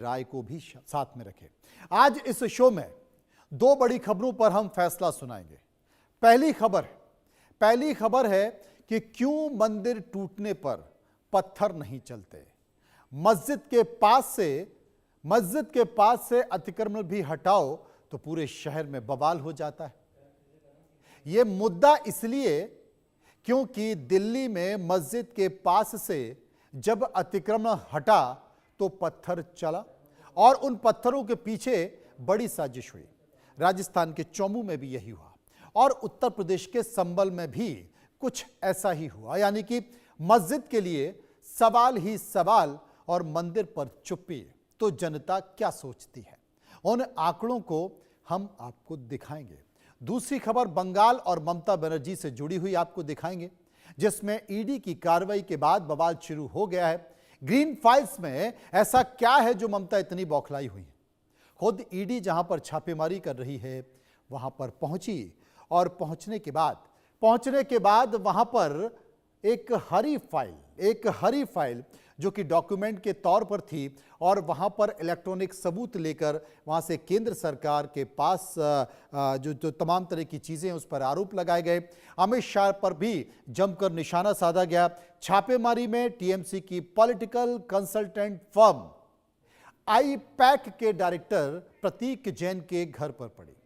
राय को भी साथ में रखें। आज इस शो में दो बड़ी खबरों पर हम फैसला सुनाएंगे। पहली खबर है कि क्यों मंदिर टूटने पर पत्थर नहीं चलते। मस्जिद के पास से अतिक्रमण भी हटाओ तो पूरे शहर में बवाल हो जाता है। यह मुद्दा इसलिए क्योंकि दिल्ली में मस्जिद के पास से जब अतिक्रमण हटा तो पत्थर चला और उन पत्थरों के पीछे बड़ी साजिश हुई। राजस्थान के चौमू में भी यही हुआ और उत्तर प्रदेश के संबल में भी कुछ ऐसा ही हुआ। यानी कि मस्जिद के लिए सवाल ही सवाल और मंदिर पर चुप्पी। तो जनता क्या सोचती है, उन आंकड़ों को हम आपको दिखाएंगे। दूसरी खबर बंगाल और ममता बनर्जी से जुड़ी हुई आपको दिखाएंगे, जिसमें ईडी की कार्रवाई के बाद बवाल शुरू हो गया है। ग्रीन फाइल्स में ऐसा क्या है जो ममता इतनी बौखलाई हुई है। खुद ईडी जहां पर छापेमारी कर रही है वहां पर पहुंची और पहुंचने के बाद वहां पर एक हरी फाइल जो कि डॉक्यूमेंट के तौर पर थी और वहां पर इलेक्ट्रॉनिक सबूत लेकर वहां से केंद्र सरकार के पास जो तमाम तरह की चीजें उस पर आरोप लगाए गए। अमित शाह पर भी जमकर निशाना साधा गया। छापेमारी में टीएमसी की पॉलिटिकल कंसल्टेंट फर्म आईपैक के डायरेक्टर प्रतीक जैन के घर पर पड़ी।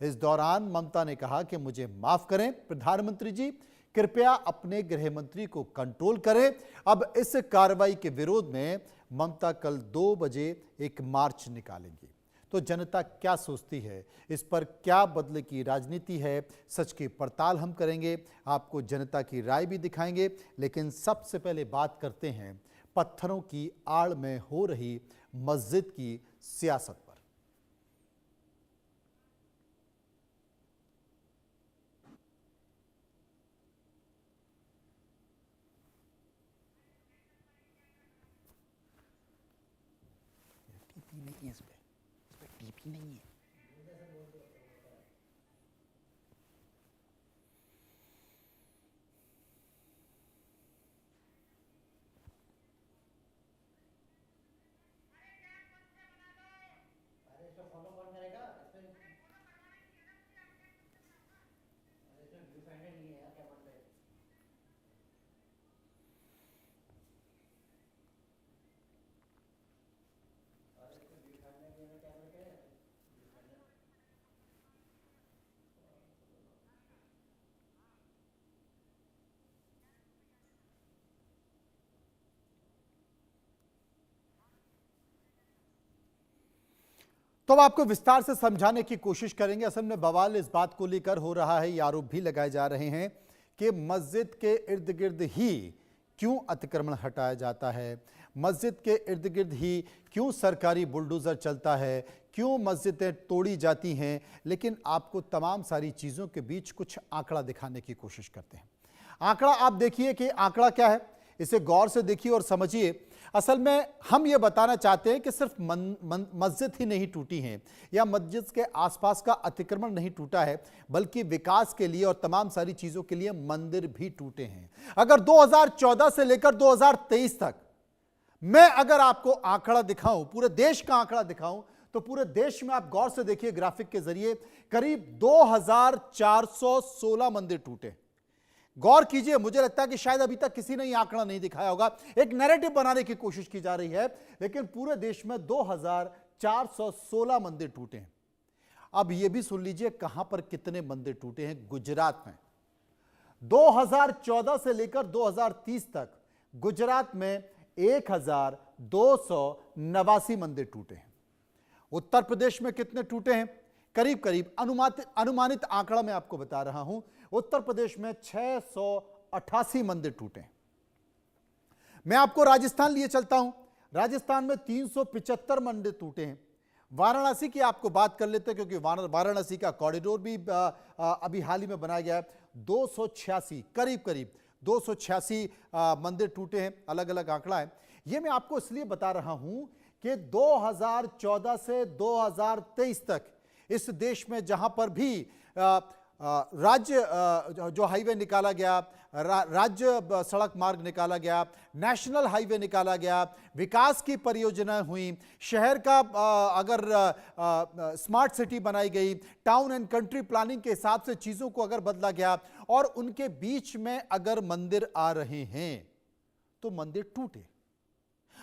इस दौरान ममता ने कहा कि मुझे माफ करें प्रधानमंत्री जी, कृपया अपने गृह मंत्री को कंट्रोल करें। अब इस कार्रवाई के विरोध में ममता कल 2 बजे एक मार्च निकालेंगी। तो जनता क्या सोचती है, इस पर क्या बदले की राजनीति है, सच की पड़ताल हम करेंगे, आपको जनता की राय भी दिखाएंगे। लेकिन सबसे पहले बात करते हैं पत्थरों की आड़ में हो रही मस्जिद की सियासत पर। टीपी नहीं है, इस पे टीपी नहीं है। तो अब आपको विस्तार से समझाने की कोशिश करेंगे। असल में बवाल इस बात को लेकर हो रहा है, ये आरोप भी लगाए जा रहे हैं कि मस्जिद के इर्द गिर्द ही क्यों अतिक्रमण हटाया जाता है, मस्जिद के इर्द गिर्द ही क्यों सरकारी बुलडोजर चलता है, क्यों मस्जिदें तोड़ी जाती हैं। लेकिन आपको तमाम सारी चीज़ों के बीच कुछ आंकड़ा दिखाने की कोशिश करते हैं। आंकड़ा आप देखिए कि आंकड़ा क्या है, इसे गौर से देखिए और समझिए। असल में हम ये बताना चाहते हैं कि सिर्फ मस्जिद ही नहीं टूटी है या मस्जिद के आसपास का अतिक्रमण नहीं टूटा है, बल्कि विकास के लिए और तमाम सारी चीजों के लिए मंदिर भी टूटे हैं। अगर 2014 से लेकर 2023 तक मैं अगर आपको आंकड़ा दिखाऊं, पूरे देश का आंकड़ा दिखाऊं, तो पूरे देश में आप गौर से देखिए ग्राफिक के जरिए करीब 2416 मंदिर टूटे। गौर कीजिए, मुझे लगता है कि शायद अभी तक किसी ने यह आंकड़ा नहीं दिखाया होगा। एक नैरेटिव बनाने की कोशिश की जा रही है, लेकिन पूरे देश में 2416 मंदिर टूटे हैं। अब यह भी सुन लीजिए कहां पर कितने मंदिर टूटे हैं। गुजरात में 2014 से लेकर 2030 तक गुजरात में 1289 मंदिर टूटे हैं। उत्तर प्रदेश में कितने टूटे हैं? करीब करीब अनुमानित आंकड़ा मैं आपको बता रहा हूं, उत्तर प्रदेश में 688 मंदिर टूटे हैं। मैं आपको राजस्थान लिए चलता हूं, राजस्थान में 375 मंदिर टूटे हैं। वाराणसी की आपको बात कर लेते हैं, क्योंकि वाराणसी का कॉरिडोर भी अभी हाल ही में बनाया गया है। 286 करीब 286 मंदिर टूटे हैं। अलग अलग आंकड़ा है। यह मैं आपको इसलिए बता रहा हूं कि 2014 से 2023 तक इस देश में जहां पर भी राज्य जो हाईवे निकाला गया, राज्य सड़क मार्ग निकाला गया, नेशनल हाईवे निकाला गया, विकास की परियोजनाएं हुई, शहर का अगर स्मार्ट सिटी बनाई गई, टाउन एंड कंट्री प्लानिंग के हिसाब से चीजों को अगर बदला गया और उनके बीच में अगर मंदिर आ रहे हैं तो मंदिर टूटे।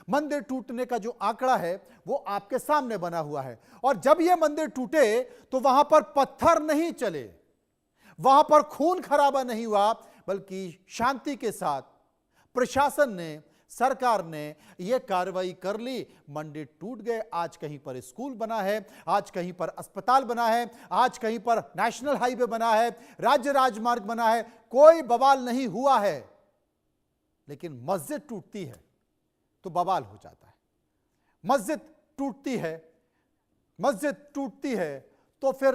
मंदिर टूटने का जो आंकड़ा है वो आपके सामने बना हुआ है। और जब यह मंदिर टूटे तो वहां पर पत्थर नहीं चले, वहां पर खून खराबा नहीं हुआ, बल्कि शांति के साथ प्रशासन ने, सरकार ने यह कार्रवाई कर ली। मंदिर टूट गए। आज कहीं पर स्कूल बना है, आज कहीं पर अस्पताल बना है, आज कहीं पर नेशनल हाईवे बना है, राज्य राजमार्ग बना है, कोई बवाल नहीं हुआ है। लेकिन मस्जिद टूटती है तो बवाल हो जाता है। मस्जिद टूटती है तो फिर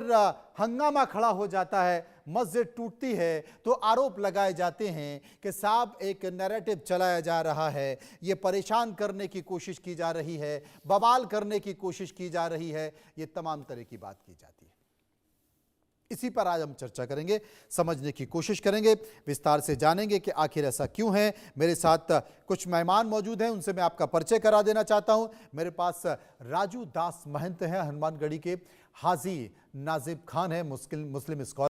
हंगामा खड़ा हो जाता है। मस्जिद टूटती है तो आरोप लगाए जाते हैं कि साहब एक नैरेटिव चलाया जा रहा है, ये परेशान करने की कोशिश की जा रही है, बवाल करने की कोशिश की जा रही है, ये तमाम तरह की बात की जाती है। इसी पर आज हम चर्चा करेंगे, समझने की कोशिश करेंगे, विस्तार से जानेंगे कि आखिर ऐसा क्यों है। मेरे साथ कुछ मेहमान मौजूद हैं, उनसे मैं आपका परिचय करा देना चाहता हूं। मेरे पास राजू दास महंत हैं, हनुमानगढ़ी के। हाजी नाजिब खान है, मुस्लिम स्कॉलर।